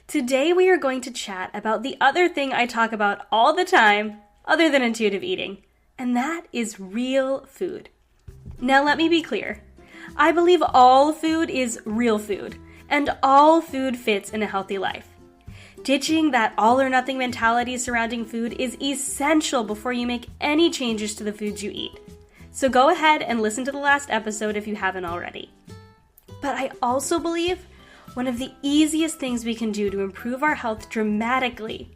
Today we are going to chat about the other thing I talk about all the time, other than intuitive eating, and that is real food. Now let me be clear. I believe all food is real food, and all food fits in a healthy life. Ditching that all or nothing mentality surrounding food is essential before you make any changes to the foods you eat. So go ahead and listen to the last episode if you haven't already. But I also believe one of the easiest things we can do to improve our health dramatically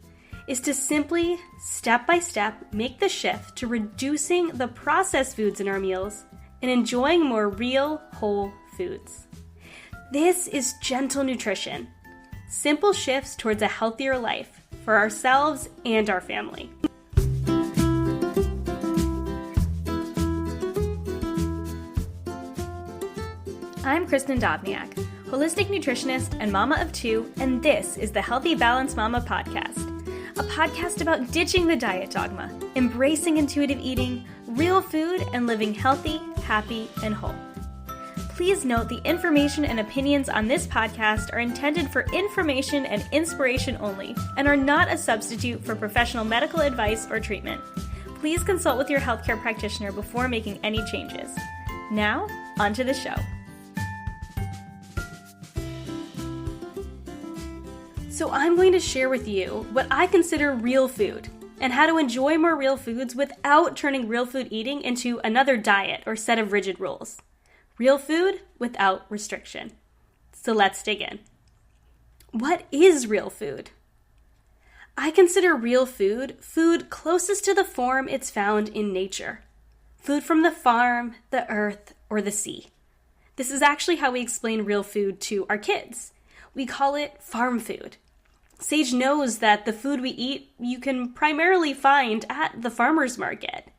is to simply, step by step, make the shift to reducing the processed foods in our meals and enjoying more real, whole foods. This is gentle nutrition. Simple shifts towards a healthier life for ourselves and our family. I'm Kristin Dovbniak, holistic nutritionist and mama of two, and this is the Healthy Balanced Mama podcast, a podcast about ditching the diet dogma, embracing intuitive eating, real food, and living healthy, happy, and whole. Please note the information and opinions on this podcast are intended for information and inspiration only and are not a substitute for professional medical advice or treatment. Please consult with your healthcare practitioner before making any changes. Now, on to the show. So I'm going to share with you what I consider real food and how to enjoy more real foods without turning real food eating into another diet or set of rigid rules. Real food without restriction. So let's dig in. What is real food? I consider real food food closest to the form it's found in nature. Food from the farm, the earth, or the sea. This is actually how we explain real food to our kids. We call it farm food. Sage knows that the food we eat you can primarily find at the farmer's market.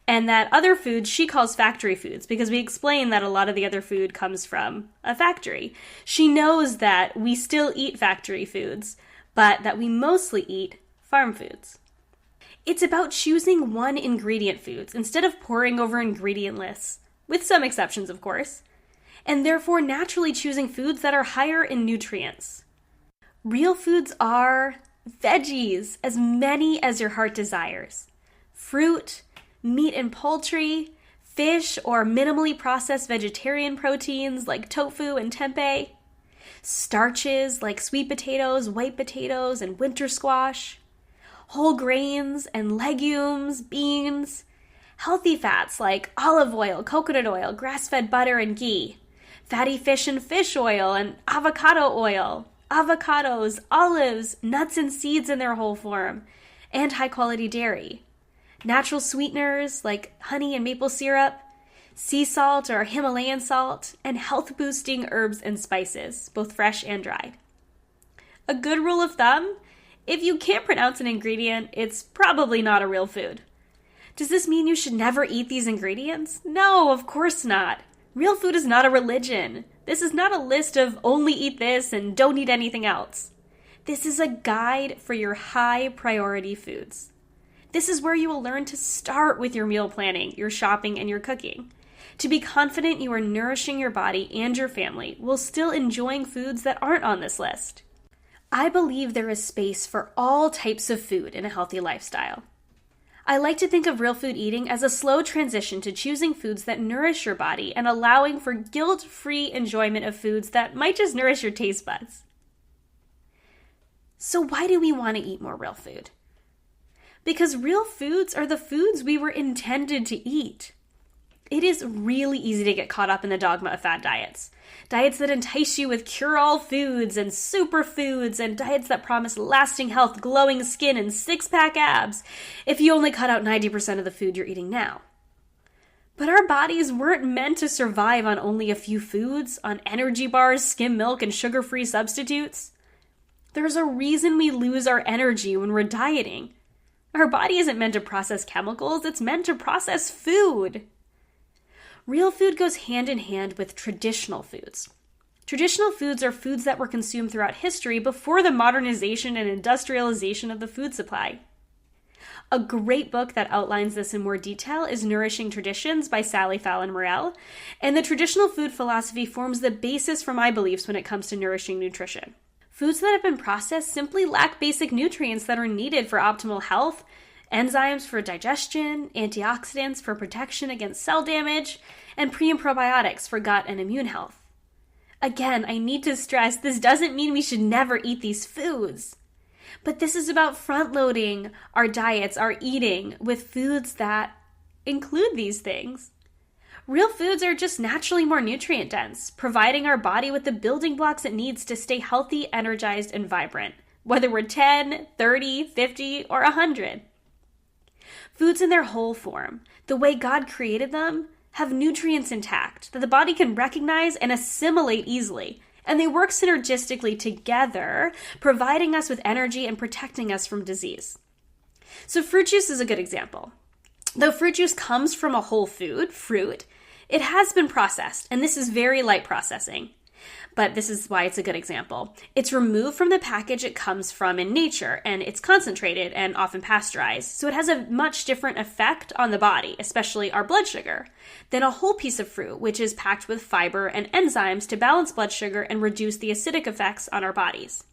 And that other foods she calls factory foods because we explain that a lot of the other food comes from a factory. She knows that we still eat factory foods, but that we mostly eat farm foods. It's about choosing one ingredient foods instead of poring over ingredient lists, with some exceptions of course, and therefore naturally choosing foods that are higher in nutrients. Real foods are veggies, as many as your heart desires, fruit, meat and poultry, fish or minimally processed vegetarian proteins like tofu and tempeh, starches like sweet potatoes, white potatoes, and winter squash, whole grains and legumes, beans, healthy fats like olive oil, coconut oil, grass-fed butter, and ghee, fatty fish and fish oil, and avocado oil, avocados, olives, nuts and seeds in their whole form, and high-quality dairy. Natural sweeteners like honey and maple syrup, sea salt or Himalayan salt, and health-boosting herbs and spices, both fresh and dried. A good rule of thumb, if you can't pronounce an ingredient, it's probably not a real food. Does this mean you should never eat these ingredients? No, of course not. Real food is not a religion. This is not a list of only eat this and don't eat anything else. This is a guide for your high priority foods. This is where you will learn to start with your meal planning, your shopping, and your cooking. To be confident you are nourishing your body and your family while still enjoying foods that aren't on this list. I believe there is space for all types of food in a healthy lifestyle. I like to think of real food eating as a slow transition to choosing foods that nourish your body and allowing for guilt-free enjoyment of foods that might just nourish your taste buds. So why do we want to eat more real food? Because real foods are the foods we were intended to eat. It is really easy to get caught up in the dogma of fad diets. Diets that entice you with cure-all foods and superfoods, and diets that promise lasting health, glowing skin, and six-pack abs if you only cut out 90% of the food you're eating now. But our bodies weren't meant to survive on only a few foods, on energy bars, skim milk, and sugar-free substitutes. There's a reason we lose our energy when we're dieting. Our body isn't meant to process chemicals, it's meant to process food. Real food goes hand in hand with traditional foods. Traditional foods are foods that were consumed throughout history before the modernization and industrialization of the food supply. A great book that outlines this in more detail is Nourishing Traditions by Sally Fallon Morell, and the traditional food philosophy forms the basis for my beliefs when it comes to nourishing nutrition. Foods that have been processed simply lack basic nutrients that are needed for optimal health, enzymes for digestion, antioxidants for protection against cell damage, and pre and probiotics for gut and immune health. Again, I need to stress this doesn't mean we should never eat these foods. But this is about front-loading our diets, our eating, with foods that include these things. Real foods are just naturally more nutrient-dense, providing our body with the building blocks it needs to stay healthy, energized, and vibrant, whether we're 10, 30, 50, or 100. Foods in their whole form, the way God created them, have nutrients intact that the body can recognize and assimilate easily, and they work synergistically together, providing us with energy and protecting us from disease. So fruit juice is a good example. Though fruit juice comes from a whole food, fruit, it has been processed, and this is very light processing. But this is why it's a good example. It's removed from the package it comes from in nature, and it's concentrated and often pasteurized, so it has a much different effect on the body, especially our blood sugar, than a whole piece of fruit, which is packed with fiber and enzymes to balance blood sugar and reduce the acidic effects on our bodies.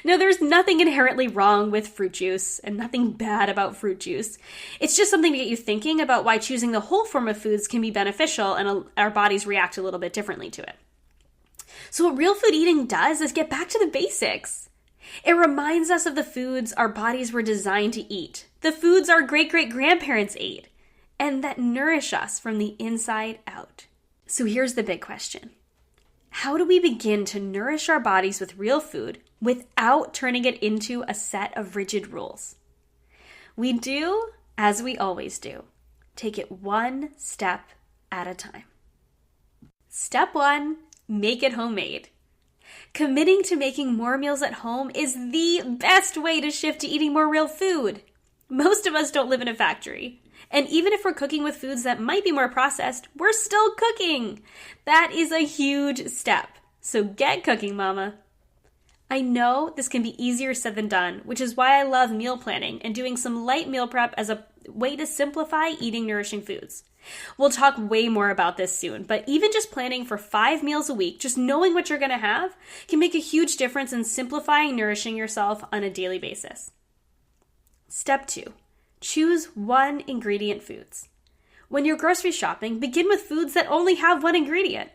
Now, there's nothing inherently wrong with fruit juice and nothing bad about fruit juice. It's just something to get you thinking about why choosing the whole form of foods can be beneficial and our bodies react a little bit differently to it. So what real food eating does is get back to the basics. It reminds us of the foods our bodies were designed to eat, the foods our great-great-grandparents ate, and that nourish us from the inside out. So here's the big question. How do we begin to nourish our bodies with real food without turning it into a set of rigid rules? We do, as we always do, take it one step at a time. Step 1, make it homemade. Committing to making more meals at home is the best way to shift to eating more real food. Most of us don't live in a factory. And even if we're cooking with foods that might be more processed, we're still cooking. That is a huge step. So get cooking, mama. I know this can be easier said than done, which is why I love meal planning and doing some light meal prep as a way to simplify eating nourishing foods. We'll talk way more about this soon, but even just planning for 5 meals a week, just knowing what you're going to have, can make a huge difference in simplifying nourishing yourself on a daily basis. Step 2. Choose one ingredient foods. When you're grocery shopping, begin with foods that only have one ingredient.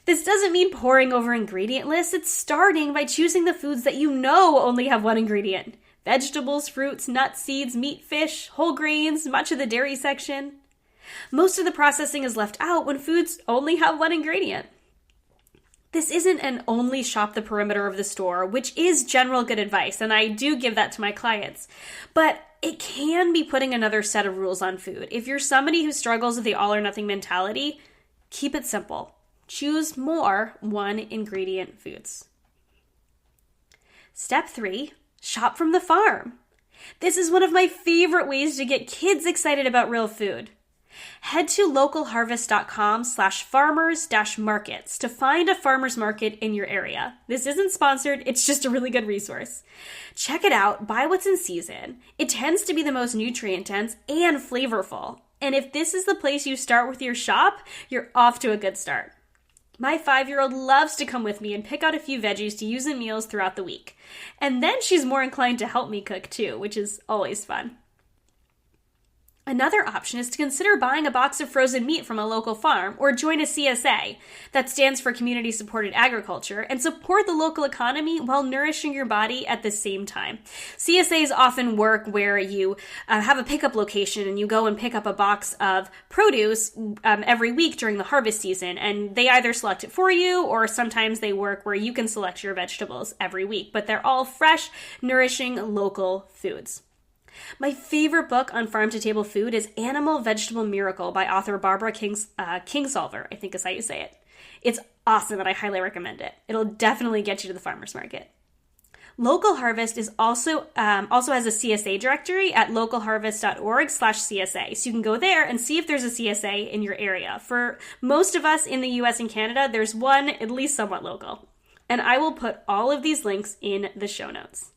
This doesn't mean poring over ingredient lists. It's starting by choosing the foods that you know only have one ingredient. Vegetables, fruits, nuts, seeds, meat, fish, whole grains, much of the dairy section. Most of the processing is left out when foods only have one ingredient. This isn't an only shop the perimeter of the store, which is general good advice, and I do give that to my clients. But it can be putting another set of rules on food. If you're somebody who struggles with the all or nothing mentality, keep it simple. Choose more one ingredient foods. Step 3, shop from the farm. This is one of my favorite ways to get kids excited about real food. Head to localharvest.com/farmers-markets to find a farmer's market in your area. This isn't sponsored, it's just a really good resource. Check it out, buy what's in season. It tends to be the most nutrient dense and flavorful. And if this is the place you start with your shop, you're off to a good start. My 5-year-old loves to come with me and pick out a few veggies to use in meals throughout the week. And then she's more inclined to help me cook too, which is always fun. Another option is to consider buying a box of frozen meat from a local farm or join a CSA, that stands for Community Supported Agriculture, and support the local economy while nourishing your body at the same time. CSAs often work where you have a pickup location and you go and pick up a box of produce every week during the harvest season, and they either select it for you or sometimes they work where you can select your vegetables every week, but they're all fresh, nourishing, local foods. My favorite book on farm-to-table food is Animal Vegetable Miracle by author Barbara Kingsolver, I think is how you say it. It's awesome and I highly recommend it. It'll definitely get you to the farmer's market. Local Harvest is also has a CSA directory at localharvest.org/CSA. So you can go there and see if there's a CSA in your area. For most of us in the US and Canada, there's one at least somewhat local. And I will put all of these links in the show notes.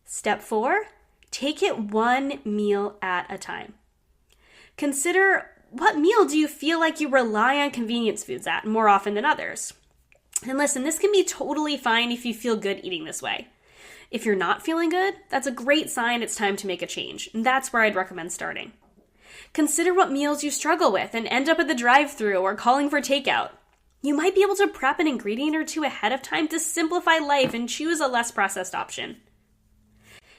Step 4. Take it one meal at a time. Consider, what meal do you feel like you rely on convenience foods at more often than others? And listen, this can be totally fine if you feel good eating this way. If you're not feeling good, that's a great sign it's time to make a change, and that's where I'd recommend starting. Consider what meals you struggle with and end up at the drive-thru or calling for takeout. You might be able to prep an ingredient or two ahead of time to simplify life and choose a less processed option.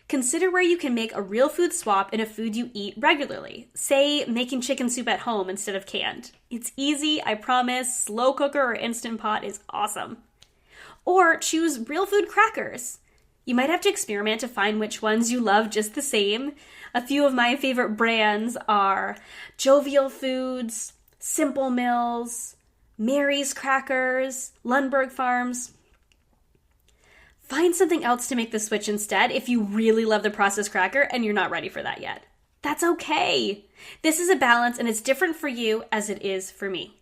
Consider where you can make a real food swap in a food you eat regularly. Say, making chicken soup at home instead of canned. It's easy, I promise. Slow cooker or Instant Pot is awesome. Or choose real food crackers. You might have to experiment to find which ones you love just the same. A few of my favorite brands are Jovial Foods, Simple Mills, Mary's Crackers, Lundberg Farms. Find something else to make the switch instead if you really love the processed cracker and you're not ready for that yet. That's okay. This is a balance and it's different for you as it is for me.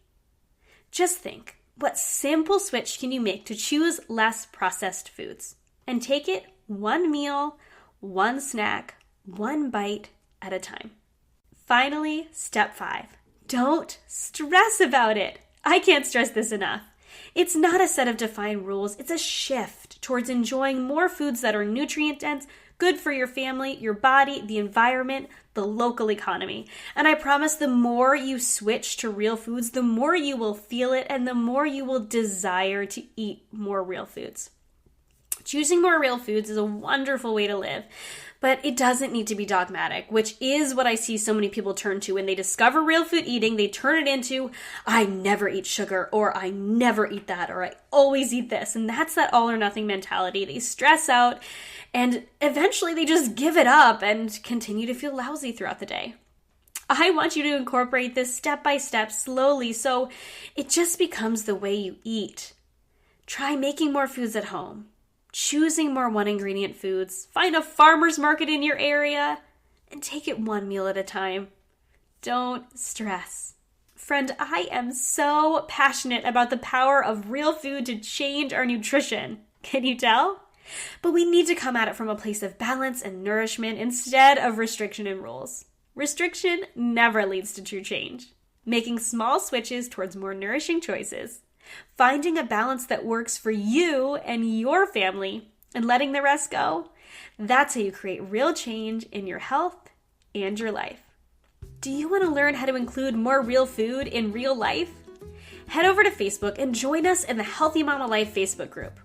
Just think, what simple switch can you make to choose less processed foods? And take it one meal, one snack, one bite at a time. Finally, step 5. Don't stress about it. I can't stress this enough. It's not a set of defined rules, it's a shift towards enjoying more foods that are nutrient-dense, good for your family, your body, the environment, the local economy. And I promise the more you switch to real foods, the more you will feel it and the more you will desire to eat more real foods. Choosing more real foods is a wonderful way to live, but it doesn't need to be dogmatic, which is what I see so many people turn to when they discover real food eating. They turn it into, I never eat sugar, or I never eat that, or I always eat this. And that's that all or nothing mentality. They stress out and eventually they just give it up and continue to feel lousy throughout the day. I want you to incorporate this step by step, slowly, so it just becomes the way you eat. Try making more foods at home. Choosing more one-ingredient foods, find a farmer's market in your area, and take it one meal at a time. Don't stress. Friend, I am so passionate about the power of real food to change our nutrition. Can you tell? But we need to come at it from a place of balance and nourishment instead of restriction and rules. Restriction never leads to true change. Making small switches towards more nourishing choices, finding a balance that works for you and your family, and letting the rest go, that's how you create real change in your health and your life. Do you want to learn how to include more real food in real life? Head over to Facebook and join us in the Healthy Mama Life Facebook group.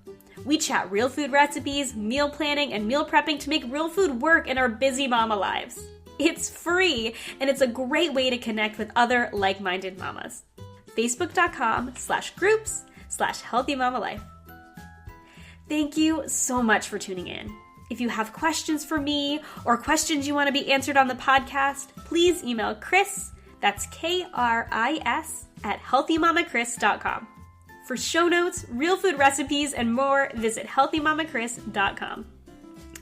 We chat real food recipes, meal planning, and meal prepping to make real food work in our busy mama lives. It's free, and it's a great way to connect with other like-minded mamas. Facebook.com/groups/HealthyMamaLife. Thank you so much for tuning in. If you have questions for me or questions you want to be answered on the podcast, please email Chris, that's Kris, at healthymamachris.com. For show notes, real food recipes, and more, visit healthymamachris.com.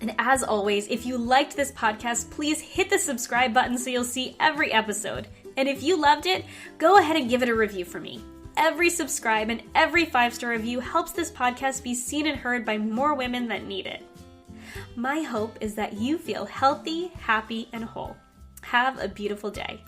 And as always, if you liked this podcast, please hit the subscribe button so you'll see every episode. And if you loved it, go ahead and give it a review for me. Every subscribe and every 5-star review helps this podcast be seen and heard by more women that need it. My hope is that you feel healthy, happy, and whole. Have a beautiful day.